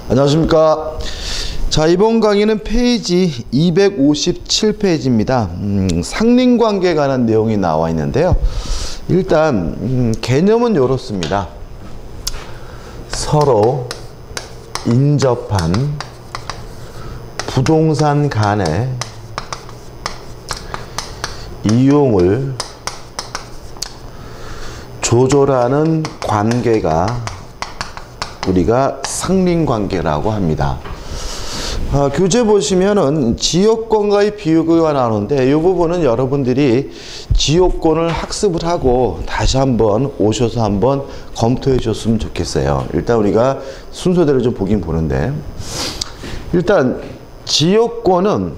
안녕하십니까. 자, 이번 강의는 페이지 257페이지입니다. 상린관계에 관한 내용이 나와 있는데요. 일단 개념은 이렇습니다. 서로 인접한 부동산 간의 이용을 조절하는 관계가 우리가 상린관계라고 합니다. 교재 보시면은 지역권과의 비교가 나오는데 이 부분은 여러분들이 지역권을 학습을 하고 다시 한번 오셔서 한번 검토해 줬으면 좋겠어요. 일단 우리가 순서대로 좀 보긴 보는데, 일단 지역권은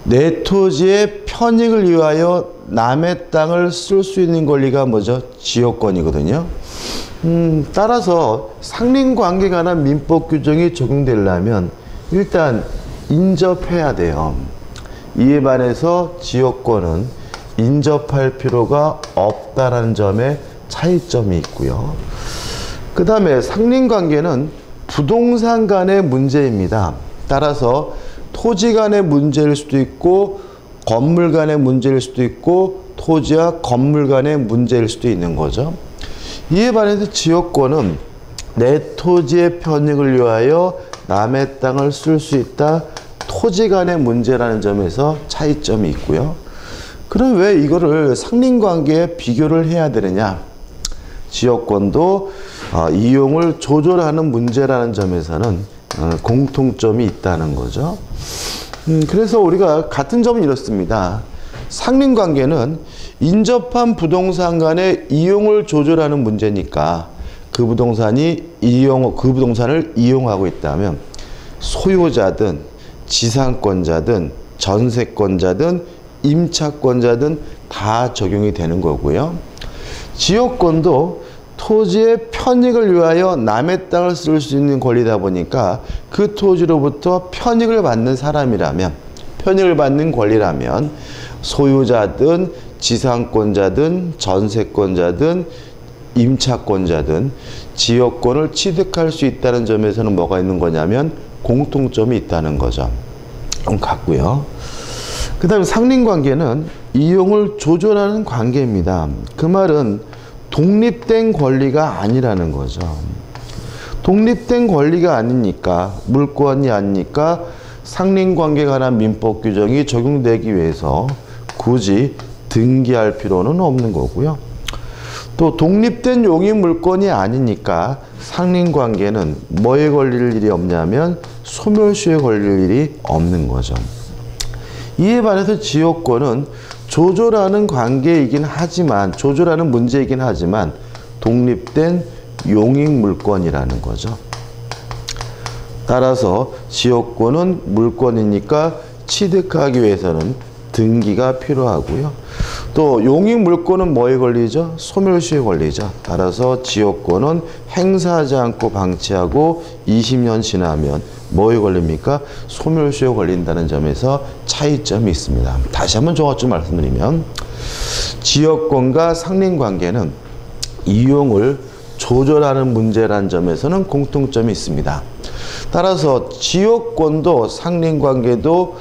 내 토지의 편익을 위하여 남의 땅을 쓸 수 있는 권리가 뭐죠? 지역권이거든요. 따라서 상린관계에 관한 민법 규정이 적용되려면 일단 인접해야 돼요. 이에 반해서 지역권은 인접할 필요가 없다라는 점에 차이점이 있고요. 그 다음에 상린관계는 부동산 간의 문제입니다. 따라서 토지 간의 문제일 수도 있고 건물 간의 문제일 수도 있고 토지와 건물 간의 문제일 수도 있는 거죠. 이에 반해서 지역권은 내 토지의 편익을 위하여 남의 땅을 쓸 수 있다. 토지 간의 문제라는 점에서 차이점이 있고요. 그럼 왜 이거를 상린관계에 비교를 해야 되느냐? 지역권도 이용을 조절하는 문제라는 점에서는 공통점이 있다는 거죠. 그래서 우리가 같은 점은 이렇습니다. 상린관계는 인접한 부동산 간의 이용을 조절하는 문제니까 그 부동산을 이용하고 있다면 소유자든 지상권자든 전세권자든 임차권자든 다 적용이 되는 거고요. 지역권도 토지의 편익을 위하여 남의 땅을 쓸 수 있는 권리다 보니까 그 토지로부터 편익을 받는 사람이라면, 편익을 받는 권리라면 소유자든 지상권자든 전세권자든 임차권자든 지역권을 취득할 수 있다는 점에서는 뭐가 있는 거냐면 공통점이 있다는 거죠. 같고요. 그 다음에 상린관계는 이용을 조절하는 관계입니다. 그 말은 독립된 권리가 아니라는 거죠. 독립된 권리가 아니니까, 물권이 아니니까 상린관계에 관한 민법 규정이 적용되기 위해서 굳이 등기할 필요는 없는 거고요. 또 독립된 용의 물권이 아니니까 상린관계는 뭐에 걸릴 일이 없냐면 소멸시효에 걸릴 일이 없는 거죠. 이에 반해서 지역권은 조절하는 관계이긴 하지만, 조절하는 문제이긴 하지만 독립된 용익 물권이라는 거죠. 따라서 지역권은 물권이니까 취득하기 위해서는 등기가 필요하고요. 또 용익 물권은 뭐에 걸리죠? 소멸시효에 걸리죠. 따라서 지역권은 행사하지 않고 방치하고 20년 지나면 뭐에 걸립니까? 소멸시효에 걸린다는 점에서 차이점이 있습니다. 다시 한번 종합적으로 말씀드리면 지역권과 상린관계는 이용을 조절하는 문제라는 점에서는 공통점이 있습니다. 따라서 지역권도 상린관계도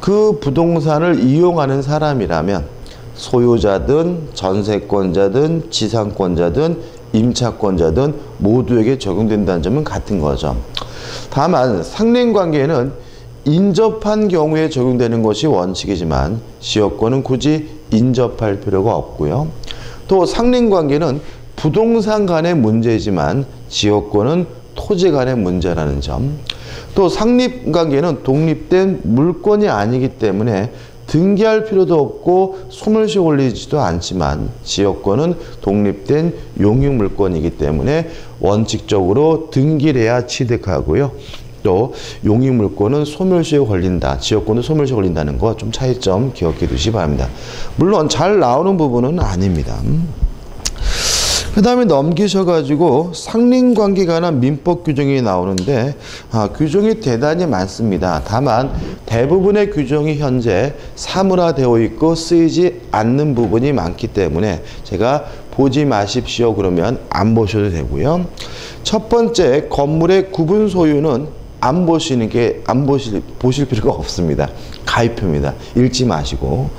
그 부동산을 이용하는 사람이라면 소유자든 전세권자든 지상권자든 임차권자든 모두에게 적용된다는 점은 같은 거죠. 다만 상린관계는 인접한 경우에 적용되는 것이 원칙이지만 지역권은 굳이 인접할 필요가 없고요. 또 상린관계는 부동산 간의 문제이지만 지역권은 토지 간의 문제라는 점. 또 상린관계는 독립된 물권이 아니기 때문에 등기할 필요도 없고 소멸시효 걸리지도 않지만 지역권은 독립된 용익 물권이기 때문에 원칙적으로 등기를 해야 취득하고요. 또 용익 물권은 소멸시효 걸린다, 지역권은 소멸시효 걸린다는 거 좀 차이점 기억해 두시기 바랍니다. 물론 잘 나오는 부분은 아닙니다. 그 다음에 넘기셔가지고 상린관계에 관한 민법 규정이 나오는데 규정이 대단히 많습니다. 다만 대부분의 규정이 현재 사물화되어 있고 쓰이지 않는 부분이 많기 때문에 제가 보지 마십시오 그러면 안 보셔도 되고요. 첫 번째, 건물의 구분 소유는 보실 필요가 없습니다. 가입표입니다. 읽지 마시고.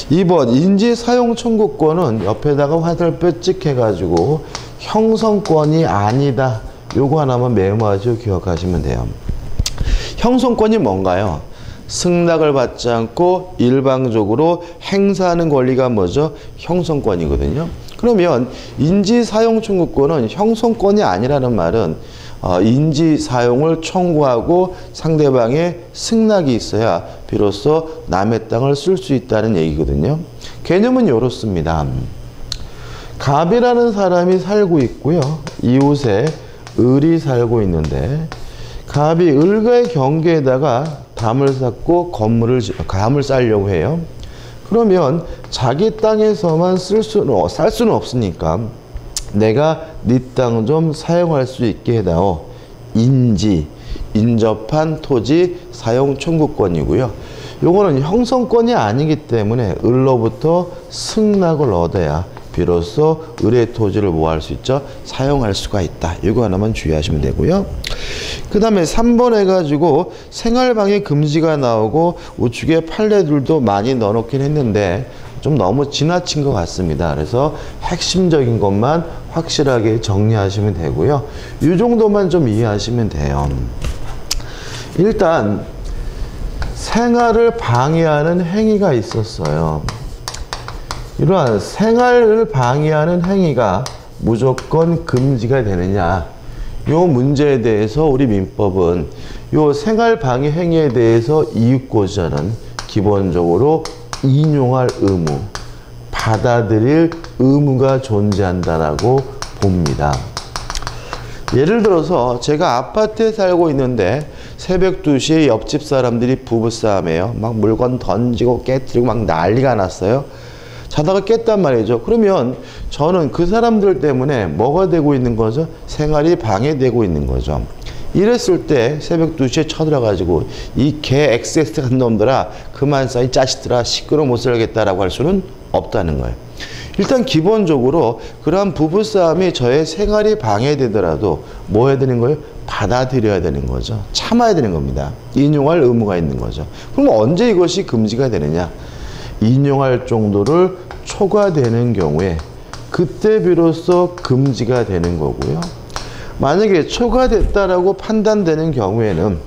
2번, 인지 사용 청구권은 옆에다가 화살표 찍혀가지고 형성권이 아니다. 요거 하나만 메모하시고 기억하시면 돼요. 형성권이 뭔가요? 승낙을 받지 않고 일방적으로 행사하는 권리가 뭐죠? 형성권이거든요. 그러면 인지사용 청구권은 형성권이 아니라는 말은 인지사용을 청구하고 상대방의 승낙이 있어야 비로소 남의 땅을 쓸 수 있다는 얘기거든요. 개념은 이렇습니다. 갑이라는 사람이 살고 있고요. 이웃에 을이 살고 있는데 갑이 을과의 경계에다가 담을 쌓고 감을 쌓으려고 해요. 그러면 자기 땅에서만 쌀 수는 없으니까 내가 네 땅 좀 사용할 수 있게 해다오. 인접한 토지 사용 청구권이고요. 요거는 형성권이 아니기 때문에 을로부터 승낙을 얻어야 비로소 을의 토지를 뭐 할 수 있죠? 사용할 수가 있다. 이거 하나만 주의하시면 되고요. 그 다음에 3번 해가지고 생활방해 금지가 나오고 우측에 판례들도 많이 넣어놓긴 했는데 좀 너무 지나친 것 같습니다. 그래서 핵심적인 것만 확실하게 정리하시면 되고요. 이 정도만 좀 이해하시면 돼요. 일단 생활을 방해하는 행위가 있었어요. 이러한 생활을 방해하는 행위가 무조건 금지가 되느냐, 요 문제에 대해서 우리 민법은 요 생활 방해 행위에 대해서 이웃고자는 기본적으로 인용할 의무, 받아들일 의무가 존재한다라고 봅니다. 예를 들어서 제가 아파트에 살고 있는데 새벽 2시에 옆집 사람들이 부부싸움해요. 막 물건 던지고 깨트리고 막 난리가 났어요. 자다가 깼단 말이죠. 그러면 저는 그 사람들 때문에 뭐가 되고 있는 거죠? 생활이 방해되고 있는 거죠. 이랬을 때 새벽 2시에 쳐들어가지고 이 개 엑세스 같은 놈들아 그만 싸 이 자식들아 시끄러워 못 살겠다라고 할 수는 없다는 거예요. 일단 기본적으로 그러한 부부싸움이 저의 생활이 방해되더라도 뭐 해야 되는 거예요? 받아들여야 되는 거죠. 참아야 되는 겁니다. 인용할 의무가 있는 거죠. 그럼 언제 이것이 금지가 되느냐? 인용할 정도를 초과되는 경우에 그때 비로소 금지가 되는 거고요. 만약에 초과됐다라고 판단되는 경우에는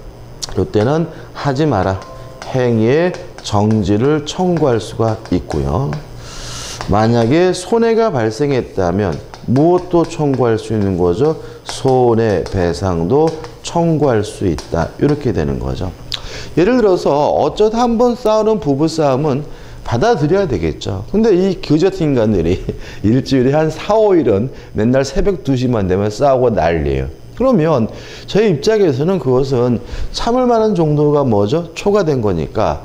이때는 하지 마라. 행위의 정지를 청구할 수가 있고요. 만약에 손해가 발생했다면 무엇도 청구할 수 있는 거죠? 손해배상도 청구할 수 있다. 이렇게 되는 거죠. 예를 들어서 어쩌다 한번 싸우는 부부싸움은 받아들여야 되겠죠. 근데 이 그저같은 인간들이 일주일에 한 4, 5일은 맨날 새벽 2시만 되면 싸우고 난리예요. 그러면 저희 입장에서는 그것은 참을 만한 정도가 뭐죠? 초과된 거니까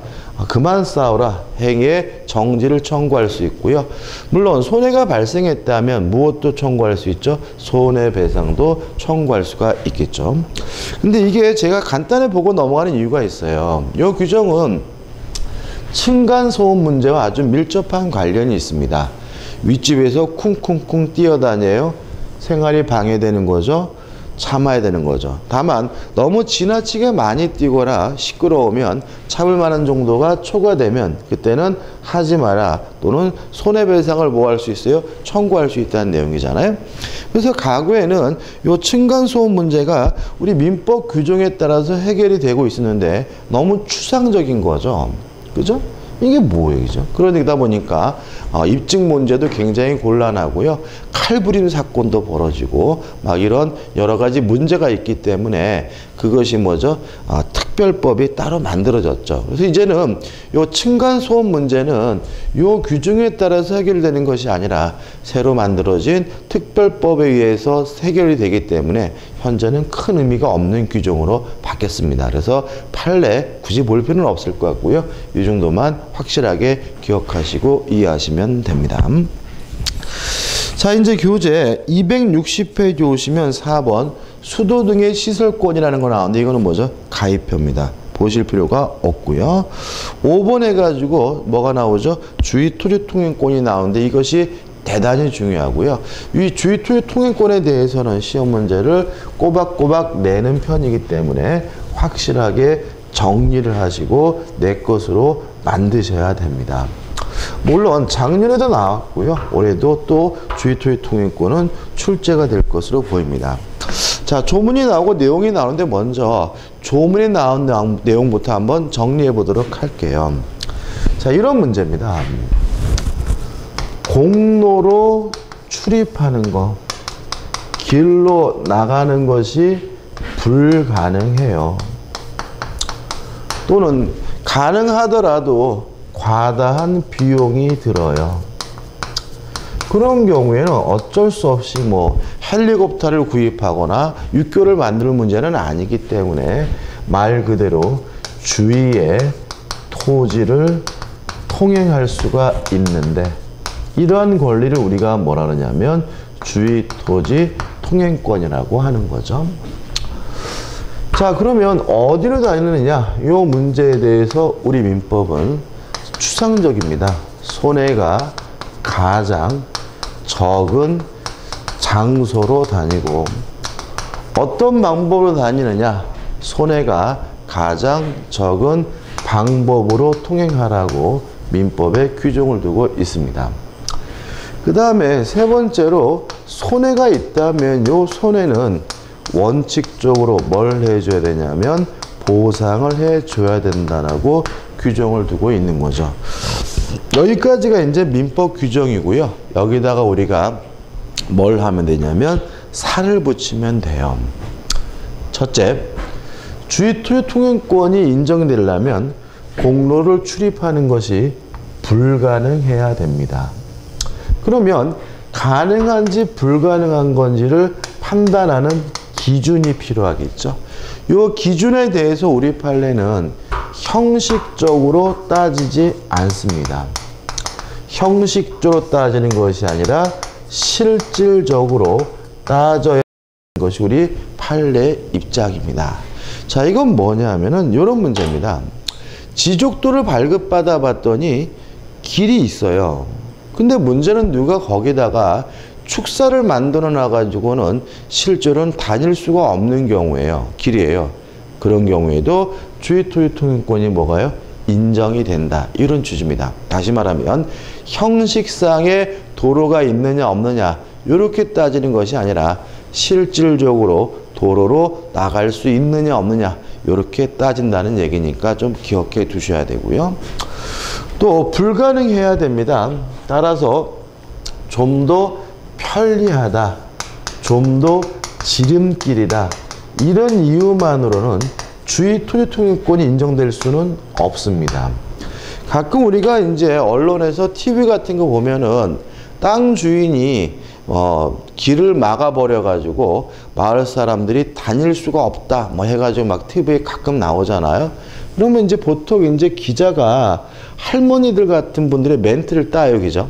그만 싸우라. 행위의 정지를 청구할 수 있고요. 물론 손해가 발생했다면 무엇도 청구할 수 있죠? 손해배상도 청구할 수가 있겠죠. 근데 이게 제가 간단히 보고 넘어가는 이유가 있어요. 이 규정은 층간소음 문제와 아주 밀접한 관련이 있습니다. 윗집에서 쿵쿵쿵 뛰어다녀요. 생활이 방해되는 거죠. 참아야 되는 거죠. 다만 너무 지나치게 많이 뛰거나 시끄러우면 참을 만한 정도가 초과되면 그때는 하지 마라 또는 손해배상을 뭐 할 수 있어요? 청구할 수 있다는 내용이잖아요. 그래서 과거에는 이 층간소음 문제가 우리 민법 규정에 따라서 해결이 되고 있었는데 너무 추상적인 거죠. 그죠? 이게 뭐예요? 그러다 보니까 입증 문제도 굉장히 곤란하고요. 칼부림 사건도 벌어지고 막 이런 여러 가지 문제가 있기 때문에 그것이 뭐죠? 특별법이 따로 만들어졌죠. 그래서 이제는 요 층간소음 문제는 요 규정에 따라서 해결되는 것이 아니라 새로 만들어진 특별법에 의해서 해결이 되기 때문에 현재는 큰 의미가 없는 규정으로 바뀌었습니다. 그래서 판례 굳이 볼 필요는 없을 것 같고요. 이 정도만 확실하게 기억하시고 이해하시면 됩니다. 자, 이제 교재 260페이지 오시면 4번 수도 등의 시설권이라는 거 나오는데 이거는 뭐죠? 가입표입니다. 보실 필요가 없고요. 5번 해가지고 뭐가 나오죠? 주의 토지 통행권이 나오는데 이것이 대단히 중요하고요. 이 주의토지 통행권에 대해서는 시험 문제를 꼬박꼬박 내는 편이기 때문에 확실하게 정리를 하시고 내 것으로 만드셔야 됩니다. 물론 작년에도 나왔고요. 올해도 또 주의토지 통행권은 출제가 될 것으로 보입니다. 자, 조문이 나오고 내용이 나오는데 먼저 조문이 나온 내용부터 한번 정리해 보도록 할게요. 자, 이런 문제입니다. 공로로 출입하는 거, 길로 나가는 것이 불가능해요. 또는 가능하더라도 과다한 비용이 들어요. 그런 경우에는 어쩔 수 없이 뭐 헬리콥터를 구입하거나 육교를 만들 문제는 아니기 때문에 말 그대로 주위에 토지를 통행할 수가 있는데, 이러한 권리를 우리가 뭐라 그러냐면 주위 토지 통행권이라고 하는 거죠. 자, 그러면 어디로 다니느냐? 이 문제에 대해서 우리 민법은 추상적입니다. 손해가 가장 적은 장소로 다니고, 어떤 방법으로 다니느냐? 손해가 가장 적은 방법으로 통행하라고 민법에 규정을 두고 있습니다. 그 다음에 세 번째로 손해가 있다면 이 손해는 원칙적으로 뭘 해줘야 되냐면 보상을 해줘야 된다라고 규정을 두고 있는 거죠. 여기까지가 이제 민법 규정이고요. 여기다가 우리가 뭘 하면 되냐면 살을 붙이면 돼요. 첫째, 주의토지 통행권이 인정되려면 공로를 출입하는 것이 불가능해야 됩니다. 그러면 가능한지 불가능한 건지를 판단하는 기준이 필요하겠죠. 이 기준에 대해서 우리 판례는 형식적으로 따지지 않습니다. 형식적으로 따지는 것이 아니라 실질적으로 따져야 하는 것이 우리 판례 입장입니다. 자, 이건 뭐냐 하면은 이런 문제입니다. 지족도를 발급받아 봤더니 길이 있어요. 근데 문제는 누가 거기다가 축사를 만들어 놔가지고는 실제로는 다닐 수가 없는 경우예요. 길이에요. 그런 경우에도 주의토지 통행권이 뭐가요? 인정이 된다. 이런 취지입니다. 다시 말하면 형식상의 도로가 있느냐 없느냐 이렇게 따지는 것이 아니라 실질적으로 도로로 나갈 수 있느냐 없느냐 이렇게 따진다는 얘기니까 좀 기억해 두셔야 되고요. 또 불가능해야 됩니다. 따라서 좀 더 편리하다, 좀 더 지름길이다, 이런 이유만으로는 주의토지 통행권이 인정될 수는 없습니다. 가끔 우리가 이제 언론에서 TV 같은 거 보면은 땅 주인이 길을 막아버려 가지고 마을 사람들이 다닐 수가 없다 뭐 해가지고 막 TV에 가끔 나오잖아요. 그러면 이제 보통 이제 기자가 할머니들 같은 분들의 멘트를 따요, 그죠?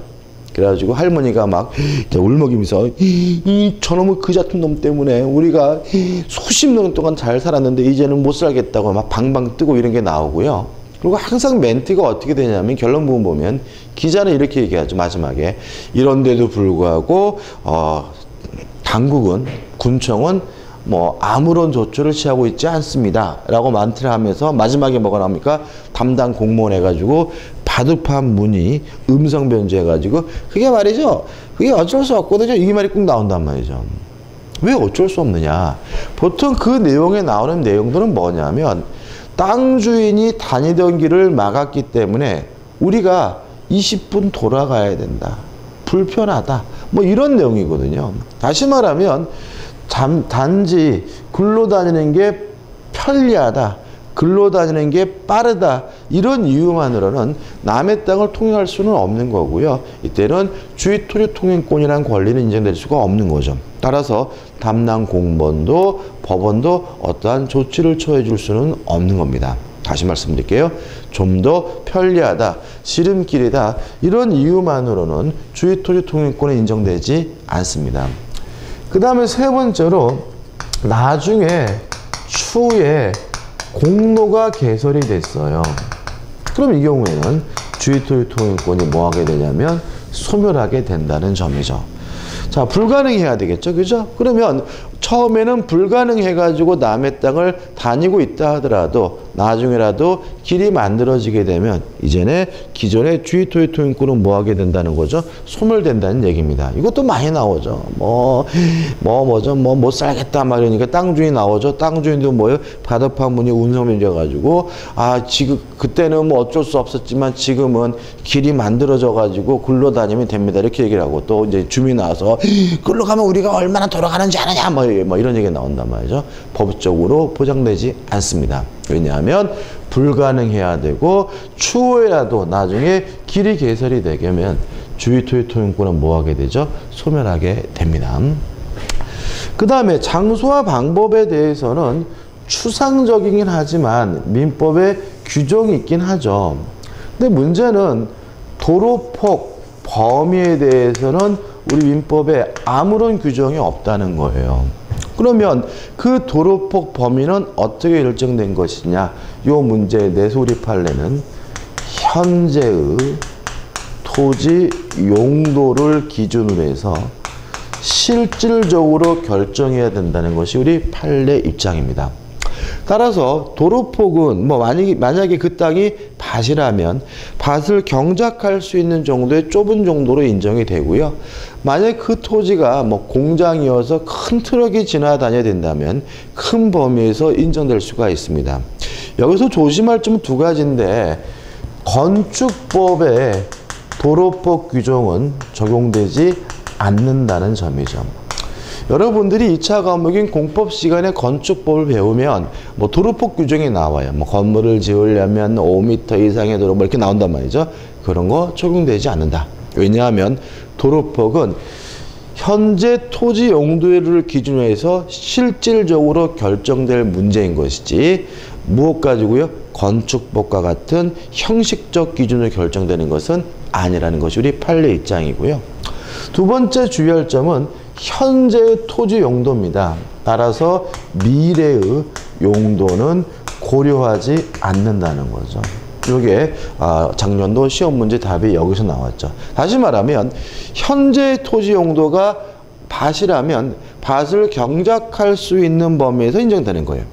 그래가지고 할머니가 막 울먹이면서 이 저놈의 그 같은 놈 때문에 우리가 수십 년 동안 잘 살았는데 이제는 못 살겠다고 막 방방 뜨고 이런 게 나오고요. 그리고 항상 멘트가 어떻게 되냐면 결론 부분 보면 기자는 이렇게 얘기하죠. 마지막에 이런데도 불구하고 당국은 군청은 뭐 아무런 조처를 취하고 있지 않습니다 라고 만트를 하면서 마지막에 뭐가 나옵니까? 담당 공무원 해가지고 바둑판 문의 음성 변조해가지고 그게 말이죠. 그게 어쩔 수 없거든요. 이 말이 꼭 나온단 말이죠. 왜 어쩔 수 없느냐? 보통 그 내용에 나오는 내용들은 뭐냐면 땅 주인이 다니던 길을 막았기 때문에 우리가 20분 돌아가야 된다. 불편하다. 뭐 이런 내용이거든요. 다시 말하면 단지 글로 다니는 게 편리하다, 글로 다니는 게 빠르다, 이런 이유만으로는 남의 땅을 통행할 수는 없는 거고요. 이때는 주의토지 통행권이라는 권리는 인정될 수가 없는 거죠. 따라서 담당 공무원도 법원도 어떠한 조치를 처해 줄 수는 없는 겁니다. 다시 말씀드릴게요. 좀 더 편리하다, 지름길이다, 이런 이유만으로는 주의토지 통행권이 인정되지 않습니다. 그 다음에 세 번째로 나중에 추후에 공로가 개설이 됐어요. 그럼 이 경우에는 주의토지 통행권이 뭐 하게 되냐면 소멸하게 된다는 점이죠. 자, 불가능해야 되겠죠. 그죠? 그러면 처음에는 불가능해가지고 남의 땅을 다니고 있다 하더라도 나중에라도 길이 만들어지게 되면 이제는 기존의 주의 토지 통행권은 뭐 하게 된다는 거죠? 소멸된다는 얘기입니다. 이것도 많이 나오죠. 못 살겠다 말이니까 땅 주인이 나오죠. 땅 주인도 뭐예요? 바다 파문이 운석면져가지고 지금 그때는 뭐 어쩔 수 없었지만 지금은 길이 만들어져 가지고 굴러 다니면 됩니다. 이렇게 얘기를 하고 또 이제 주민이 나와서 굴러 가면 우리가 얼마나 돌아가는지 아느냐 뭐 이런 얘기가 나온단 말이죠. 법적으로 보장되지 않습니다. 왜냐하면 불가능해야 되고 추후에라도 나중에 길이 개설이 되면 주의 토지 통행권은 뭐 하게 되죠? 소멸하게 됩니다. 그 다음에 장소와 방법에 대해서는 추상적이긴 하지만 민법에 규정이 있긴 하죠. 근데 문제는 도로폭 범위에 대해서는 우리 민법에 아무런 규정이 없다는 거예요. 그러면 그 도로폭 범위는 어떻게 결정된 것이냐? 요 문제에 내서 우리 판례는 현재의 토지 용도를 기준으로 해서 실질적으로 결정해야 된다는 것이 우리 판례 입장입니다. 따라서 도로폭은 만약에 그 땅이 밭이라면 밭을 경작할 수 있는 정도의 좁은 정도로 인정이 되고요. 만약 그 토지가 공장이어서 큰 트럭이 지나다녀야 된다면 큰 범위에서 인정될 수가 있습니다. 여기서 조심할 점은 두 가지인데 건축법에 도로폭 규정은 적용되지 않는다는 점이죠. 여러분들이 2차 과목인 공법 시간에 건축법을 배우면 도로폭 규정이 나와요. 건물을 지으려면 5m 이상의 도로 이렇게 나온단 말이죠. 그런 거 적용되지 않는다. 왜냐하면 도로폭은 현재 토지 용도를 기준으로 해서 실질적으로 결정될 문제인 것이지 무엇 가지고요? 건축법과 같은 형식적 기준으로 결정되는 것은 아니라는 것이 우리 판례 입장이고요. 두 번째 주의할 점은 현재의 토지 용도입니다. 따라서 미래의 용도는 고려하지 않는다는 거죠. 이게 작년도 시험 문제 답이 여기서 나왔죠. 다시 말하면 현재의 토지 용도가 밭이라면 밭을 경작할 수 있는 범위에서 인정되는 거예요.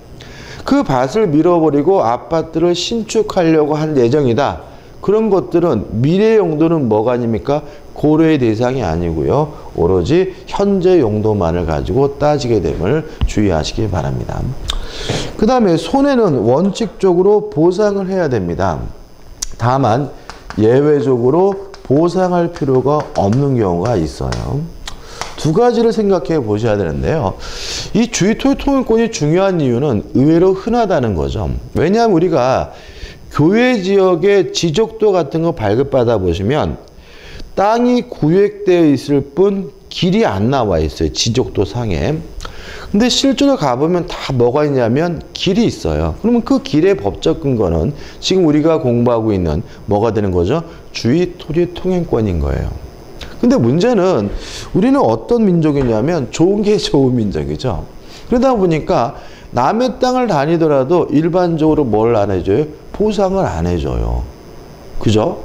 그 밭을 밀어버리고 아파트를 신축하려고 한 예정이다. 그런 것들은 미래 용도는 뭐가 아닙니까? 고려의 대상이 아니고요. 오로지 현재 용도만을 가지고 따지게 됨을 주의하시기 바랍니다. 그 다음에 손해는 원칙적으로 보상을 해야 됩니다. 다만 예외적으로 보상할 필요가 없는 경우가 있어요. 두 가지를 생각해 보셔야 되는데요. 이 주의 토지 통행권이 중요한 이유는 의외로 흔하다는 거죠. 왜냐하면 우리가 교외 지역의 지적도 같은 거 발급받아 보시면 땅이 구획되어 있을 뿐 길이 안 나와 있어요. 지적도 상에. 근데 실제로 가보면 다 뭐가 있냐면 길이 있어요. 그러면 그 길의 법적 근거는 지금 우리가 공부하고 있는 뭐가 되는 거죠? 주의 토지 통행권인 거예요. 근데 문제는 우리는 어떤 민족이냐면 좋은 게 좋은 민족이죠. 그러다 보니까 남의 땅을 다니더라도 일반적으로 뭘 안 해줘요? 보상을 안 해줘요. 그죠?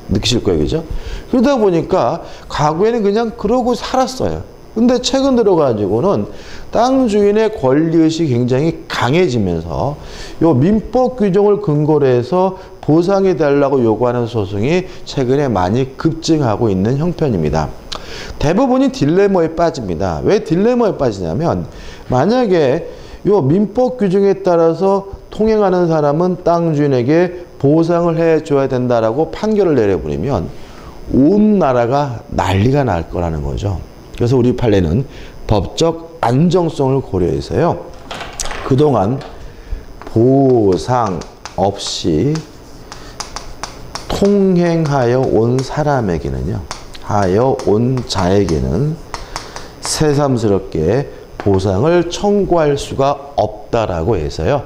느끼실 거예요. 그죠? 그러다 보니까 과거에는 그냥 그러고 살았어요. 근데 최근 들어가지고는 땅 주인의 권리의식이 굉장히 강해지면서 요 민법 규정을 근거로 해서 보상해 달라고 요구하는 소송이 최근에 많이 급증하고 있는 형편입니다. 대부분이 딜레마에 빠집니다. 왜 딜레마에 빠지냐면 만약에 요 민법 규정에 따라서 통행하는 사람은 땅 주인에게 보상을 해줘야 된다라고 판결을 내려버리면 온 나라가 난리가 날 거라는 거죠. 그래서 우리 판례는 법적 안정성을 고려해서요. 그동안 보상 없이 통행하여 온 사람에게는요. 하여 온 자에게는 새삼스럽게 보상을 청구할 수가 없다라고 해서요.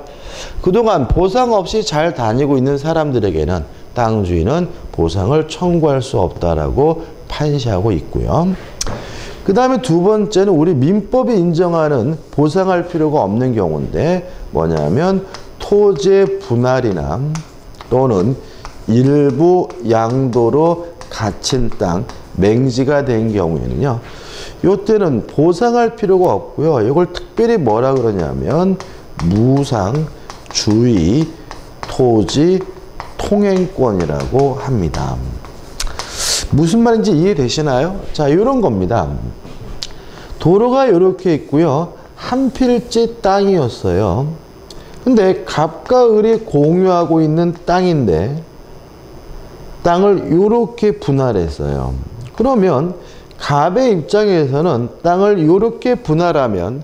그동안 보상 없이 잘 다니고 있는 사람들에게는 땅 주인은 보상을 청구할 수 없다라고 판시하고 있고요. 그 다음에 두 번째는 우리 민법이 인정하는 보상할 필요가 없는 경우인데 뭐냐면 토지의 분할이나 또는 일부 양도로 갇힌 땅, 맹지가 된 경우에는요. 이때는 보상할 필요가 없고요. 이걸 특별히 뭐라 그러냐면 무상, 주의, 토지, 통행권이라고 합니다. 무슨 말인지 이해되시나요? 자, 이런 겁니다. 도로가 이렇게 있고요. 한 필지 땅이었어요. 근데 갑과 을이 공유하고 있는 땅인데 땅을 이렇게 분할했어요. 그러면 갑의 입장에서는 땅을 이렇게 분할하면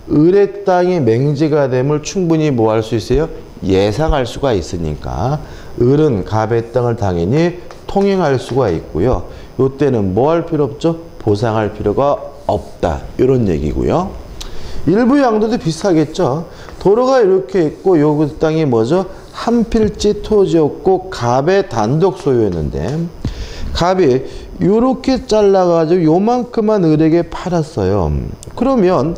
을의 땅이 맹지가 됨을 충분히 뭐 할 수 있어요? 예상할 수가 있으니까 을은 갑의 땅을 당연히 통행할 수가 있고요. 이때는 뭐 할 필요 없죠? 보상할 필요가 없다. 이런 얘기고요. 일부 양도도 비슷하겠죠. 도로가 이렇게 있고 요 땅이 뭐죠? 한 필지 토지였고 갑의 단독 소유였는데 갑이 이렇게 잘라가지고 요만큼만 을에게 팔았어요. 그러면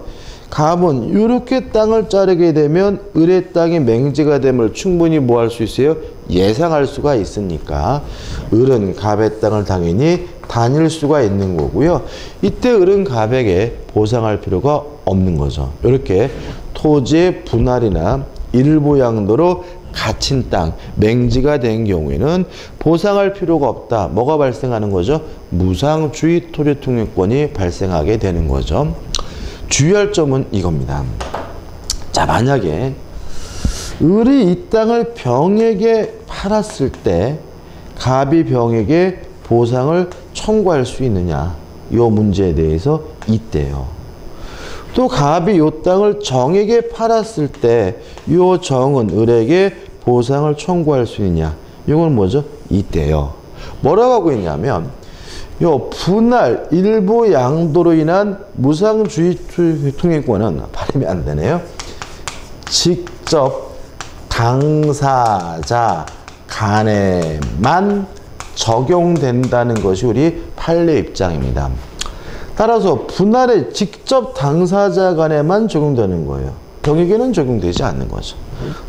갑은 이렇게 땅을 자르게 되면 을의 땅이 맹지가 됨을 충분히 뭐 할 수 있어요? 예상할 수가 있으니까 을은 갑의 땅을 당연히 다닐 수가 있는 거고요. 이때 을은 갑에게 보상할 필요가 없는 거죠. 이렇게 토지의 분할이나 일부 양도로 갇힌 땅, 맹지가 된 경우에는 보상할 필요가 없다. 뭐가 발생하는 거죠? 무상주의 토지통행권이 발생하게 되는 거죠. 주의할 점은 이겁니다. 자, 만약에 을이 이 땅을 병에게 팔았을 때 갑이 병에게 보상을 청구할 수 있느냐, 이 문제에 대해서 있대요. 또 갑이 이 땅을 정에게 팔았을 때 이 정은 을에게 보상을 청구할 수 있느냐, 이건 뭐죠? 있대요. 뭐라고 하고 있냐면 요 분할 일부 양도로 인한 무상주의 통행권은 발음이 안 되네요. 직접 당사자 간에만 적용된다는 것이 우리 판례 입장입니다. 따라서 분할에 직접 당사자 간에만 적용되는 거예요. 병에게는 적용되지 않는 거죠.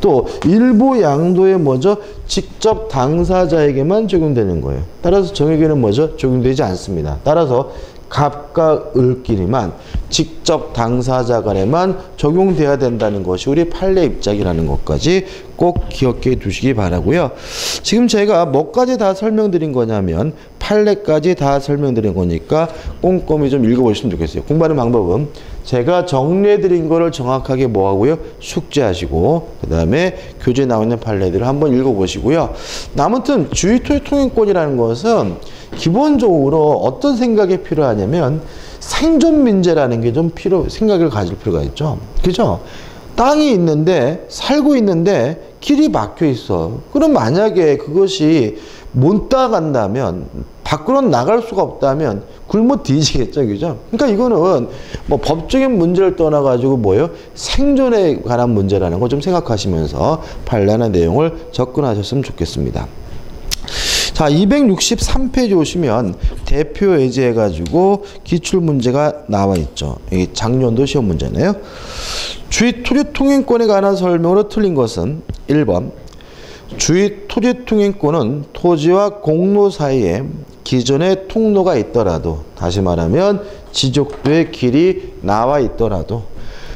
또 일부 양도에 뭐죠? 직접 당사자에게만 적용되는 거예요. 따라서 정에게는 뭐죠? 적용되지 않습니다. 따라서 갑과 을끼리만 직접 당사자 간에만 적용돼야 된다는 것이 우리 판례 입장이라는 것까지 꼭 기억해 두시기 바라고요. 지금 제가 뭐까지 다 설명드린 거냐면 판례까지 다 설명드린 거니까 꼼꼼히 좀 읽어보시면 좋겠어요. 공부하는 방법은 제가 정리해드린 거를 정확하게 뭐 하고요? 숙지하시고 그 다음에 교재에 나와 있는 판례들을 한번 읽어보시고요. 아무튼 주의토지 통행권이라는 것은 기본적으로 어떤 생각이 필요하냐면 생존 문제라는 게 좀 생각을 가질 필요가 있죠. 그죠? 땅이 있는데 살고 있는데 길이 막혀 있어. 그럼 만약에 그것이 못 나간다면 밖으로 나갈 수가 없다면 굶어 뒤지겠죠. 그죠? 그러니까 이거는 뭐 법적인 문제를 떠나가지고 뭐예요? 생존에 관한 문제라는 거 좀 생각하시면서 판례나 내용을 접근하셨으면 좋겠습니다. 자, 263페이지 오시면 대표 예제해가지고 기출문제가 나와 있죠. 이게 작년도 시험 문제네요. 주의 토지 통행권에 관한 설명으로 틀린 것은 1번 주의 토지 통행권은 토지와 공로 사이에 기존의 통로가 있더라도, 다시 말하면 지적도의 길이 나와 있더라도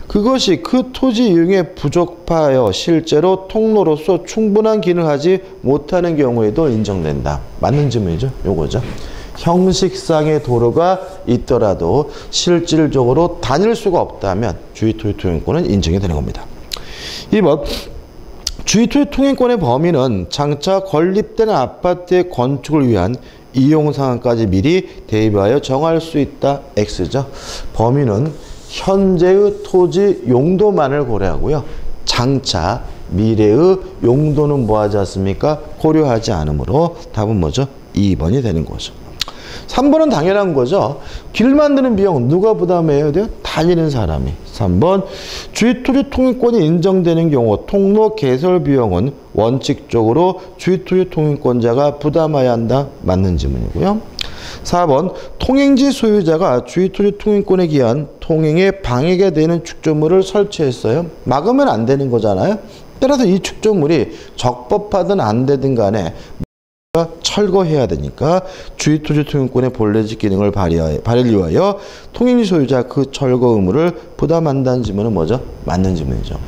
그것이 그 토지 이용에 부족하여 실제로 통로로서 충분한 기능을 하지 못하는 경우에도 인정된다. 맞는 질문이죠. 요거죠. 형식상의 도로가 있더라도 실질적으로 다닐 수가 없다면 주의토지 통행권은 인정이 되는 겁니다. 2번 주의토지 통행권의 범위는 장차 건립되는 아파트의 건축을 위한 이용상황까지 미리 대비하여 정할 수 있다. X죠. 범위는 현재의 토지 용도만을 고려하고요. 장차 미래의 용도는 뭐하지 않습니까? 고려하지 않으므로 답은 뭐죠? 2번이 되는 거죠. 3번은 당연한 거죠. 길 만드는 비용 누가 부담해야 돼요? 다니는 사람이. 3번 주의토지 통행권이 인정되는 경우 통로 개설 비용은 원칙적으로 주의토지 통행권자가 부담해야 한다. 맞는 질문이고요. 4번 통행지 소유자가 주의토지 통행권에 기한 통행에 방해가 되는 축조물을 설치했어요. 막으면 안 되는 거잖아요. 따라서 이 축조물이 적법하든 안 되든 간에 철거해야 되니까 주의토지통행권의 본래적 기능을 발휘하기 위하여 통행지 소유자 그 철거 의무를 부담한다는 지문은 뭐죠? 맞는 지문이죠.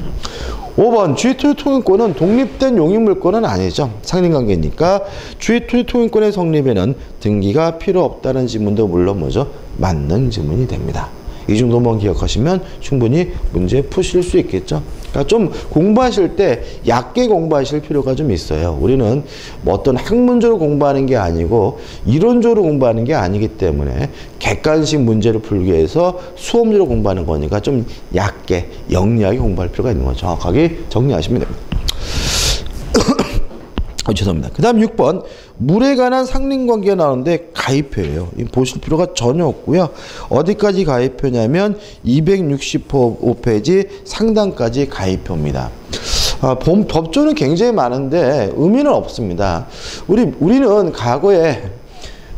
5번 주의토지통행권은 독립된 용익물권은 아니죠. 상린관계니까 주의토지통행권의 성립에는 등기가 필요 없다는 지문도 물론 뭐죠? 맞는 지문이 됩니다. 이 정도만 기억하시면 충분히 문제 푸실 수 있겠죠. 그러니까 좀 공부하실 때 얕게 공부하실 필요가 좀 있어요. 우리는 뭐 어떤 학문적으로 공부하는 게 아니고 이론적으로 공부하는 게 아니기 때문에 객관식 문제를 풀기 위해서 수험적으로 공부하는 거니까 좀 얕게 영리하게 공부할 필요가 있는 거죠. 정확하게 정리하시면 됩니다. 죄송합니다. 그 다음 6번 물에 관한 상린관계가 나오는데 가입표예요. 보실 필요가 전혀 없고요. 어디까지 가입표냐면 265페이지 상단까지 가입표입니다. 법조는 굉장히 많은데 의미는 없습니다. 우리는 과거에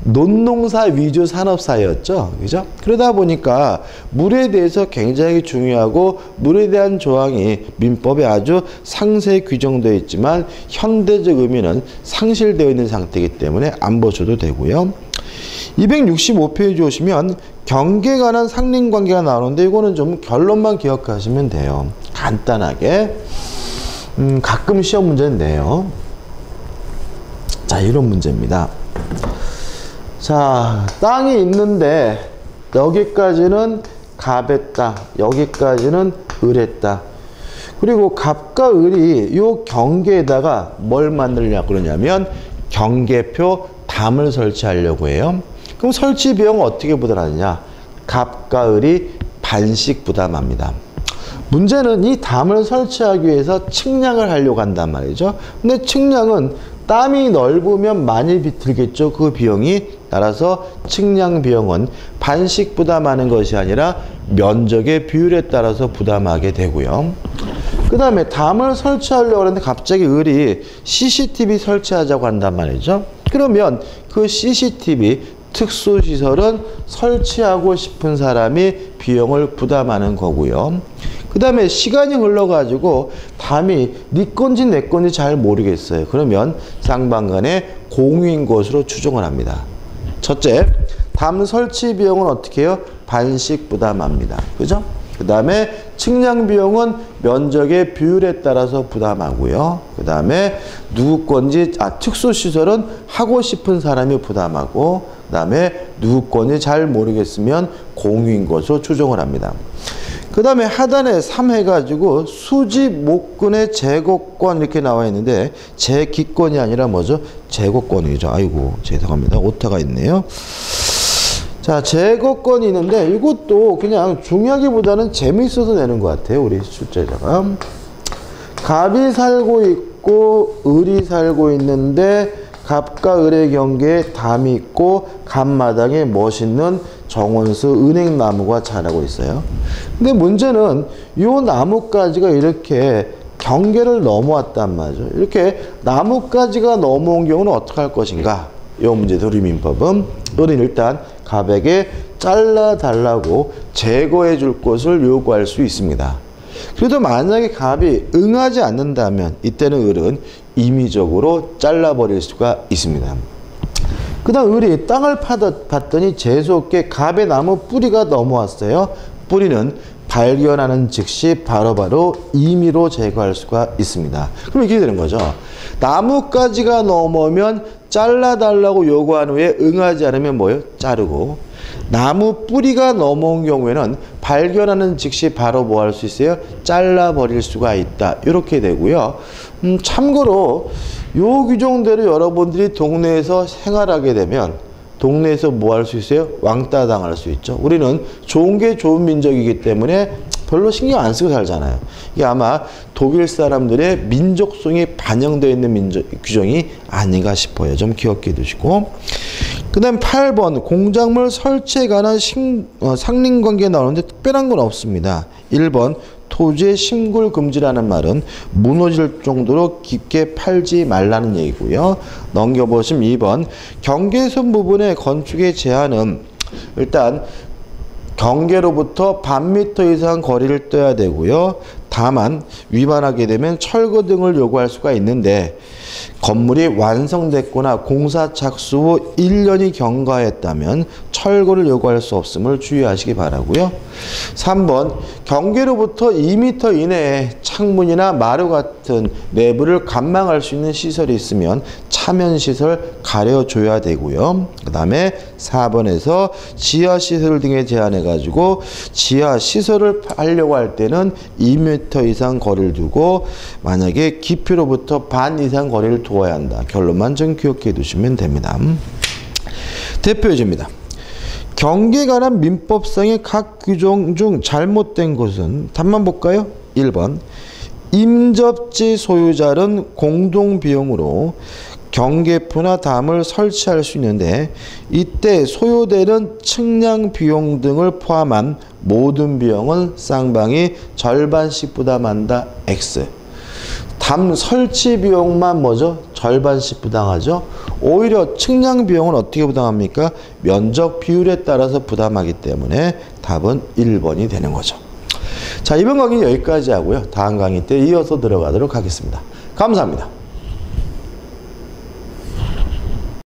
논농사 위주 산업사였죠. 그죠? 그러다 보니까 물에 대해서 굉장히 중요하고 물에 대한 조항이 민법에 아주 상세히 규정되어 있지만 현대적 의미는 상실되어 있는 상태이기 때문에 안 보셔도 되고요. 265페이지 오시면 경계에 관한 상린관계가 나오는데 이거는 좀 결론만 기억하시면 돼요. 간단하게. 가끔 시험 문제는 내요. 자, 이런 문제입니다. 자, 땅이 있는데 여기까지는 갑의 땅, 여기까지는 을의 땅. 그리고 갑과 을이 요 경계에다가 뭘 만들려고 그러냐면 경계표 담을 설치하려고 해요. 그럼 설치 비용은 어떻게 부담하느냐? 갑과 을이 반씩 부담합니다. 문제는 이 담을 설치하기 위해서 측량을 하려고 한단 말이죠. 근데 측량은 땀이 넓으면 많이 들겠죠. 그 비용이. 따라서 측량 비용은 반씩 부담하는 것이 아니라 면적의 비율에 따라서 부담하게 되고요. 그 다음에 담을 설치하려고 하는데 갑자기 을이 CCTV 설치하자고 한단 말이죠. 그러면 그 CCTV 특수시설은 설치하고 싶은 사람이 비용을 부담하는 거고요. 그 다음에 시간이 흘러가지고 담이 네 건지 내 건지 잘 모르겠어요. 그러면 쌍방간에 공유인 것으로 추정을 합니다. 첫째, 담 설치 비용은 어떻게 해요? 반씩 부담합니다. 그죠? 그 다음에 측량 비용은 면적의 비율에 따라서 부담하고요. 그 다음에 누구 건지, 특수시설은 하고 싶은 사람이 부담하고, 그 다음에 누구 건지 잘 모르겠으면 공유인 것으로 추정을 합니다. 그 다음에 하단에 3 해가지고 수지 목근의 제거권 이렇게 나와 있는데 제기권이 아니라 뭐죠? 제거권이죠. 아이고 죄송합니다. 오타가 있네요. 자, 제거권이 있는데 이것도 그냥 중요하기보다는 재미있어서 내는 것 같아요. 우리 출제자가. 갑이 살고 있고 을이 살고 있는데 갑과 을의 경계에 담이 있고 갑마당에 멋있는 정원수 은행나무가 자라고 있어요. 근데 문제는 이 나뭇가지가 이렇게 경계를 넘어왔단 말이죠. 이렇게 나뭇가지가 넘어온 경우는 어떻게 할 것인가? 이 문제도 우리 민법은 을은 일단 갑에게 잘라달라고 제거해 줄 것을 요구할 수 있습니다. 그래도 만약에 갑이 응하지 않는다면 이때는 을은 임의적으로 잘라버릴 수가 있습니다. 그 다음 을이 땅을 봤더니 재수없게 갑의 나무 뿌리가 넘어왔어요. 뿌리는 발견하는 즉시 바로바로 임의로 제거할 수가 있습니다. 그럼 이렇게 되는 거죠. 나뭇가지가 넘어오면 잘라달라고 요구한 후에 응하지 않으면 뭐예요? 자르고. 나무 뿌리가 넘어온 경우에는 발견하는 즉시 바로 뭐 할 수 있어요? 잘라버릴 수가 있다. 이렇게 되고요. 참고로 요 규정대로 여러분들이 동네에서 생활하게 되면 동네에서 뭐 할 수 있어요? 왕따 당할 수 있죠. 우리는 좋은 게 좋은 민족이기 때문에 별로 신경 안 쓰고 살잖아요. 이게 아마 독일 사람들의 민족성이 반영되어 있는 규정이 아닌가 싶어요. 좀 기억해 두시고. 그 다음 8번 공작물 설치에 관한 상린관계가 나오는데 특별한 건 없습니다. 1번 토지의 심굴 금지라는 말은 무너질 정도로 깊게 팔지 말라는 얘기고요. 넘겨보시면 2번 경계선 부분의 건축의 제한은 일단 경계로부터 반 미터 이상 거리를 떼야 되고요. 다만 위반하게 되면 철거 등을 요구할 수가 있는데 건물이 완성됐거나 공사 착수 후 1년이 경과했다면 철거를 요구할 수 없음을 주의하시기 바라고요. 3번 경계로부터 2m 이내에 창문이나 마루 같은 내부를 감망할 수 있는 시설이 있으면 차면시설 가려줘야 되고요. 그 다음에 4번에서 지하시설 등에 제한해가지고 지하시설을 하려고 할 때는 2m 이상 거리를 두고 만약에 깊이로부터 반 이상 거리를 두어야 한다. 결론만 좀 기억해 두시면 됩니다. 대표 예제입니다. 경계에 관한 민법상의 각 규정 중 잘못된 것은 답만 볼까요? 1번 임접지 소유자는 공동비용으로 경계표나 담을 설치할 수 있는데 이때 소요되는 측량 비용 등을 포함한 모든 비용은 쌍방이 절반씩 부담한다. X. 담 설치 비용만 뭐죠? 절반씩 부담하죠. 오히려 측량 비용은 어떻게 부담합니까? 면적 비율에 따라서 부담하기 때문에 답은 1번이 되는 거죠. 자, 이번 강의는 여기까지 하고요. 다음 강의 때 이어서 들어가도록 하겠습니다. 감사합니다.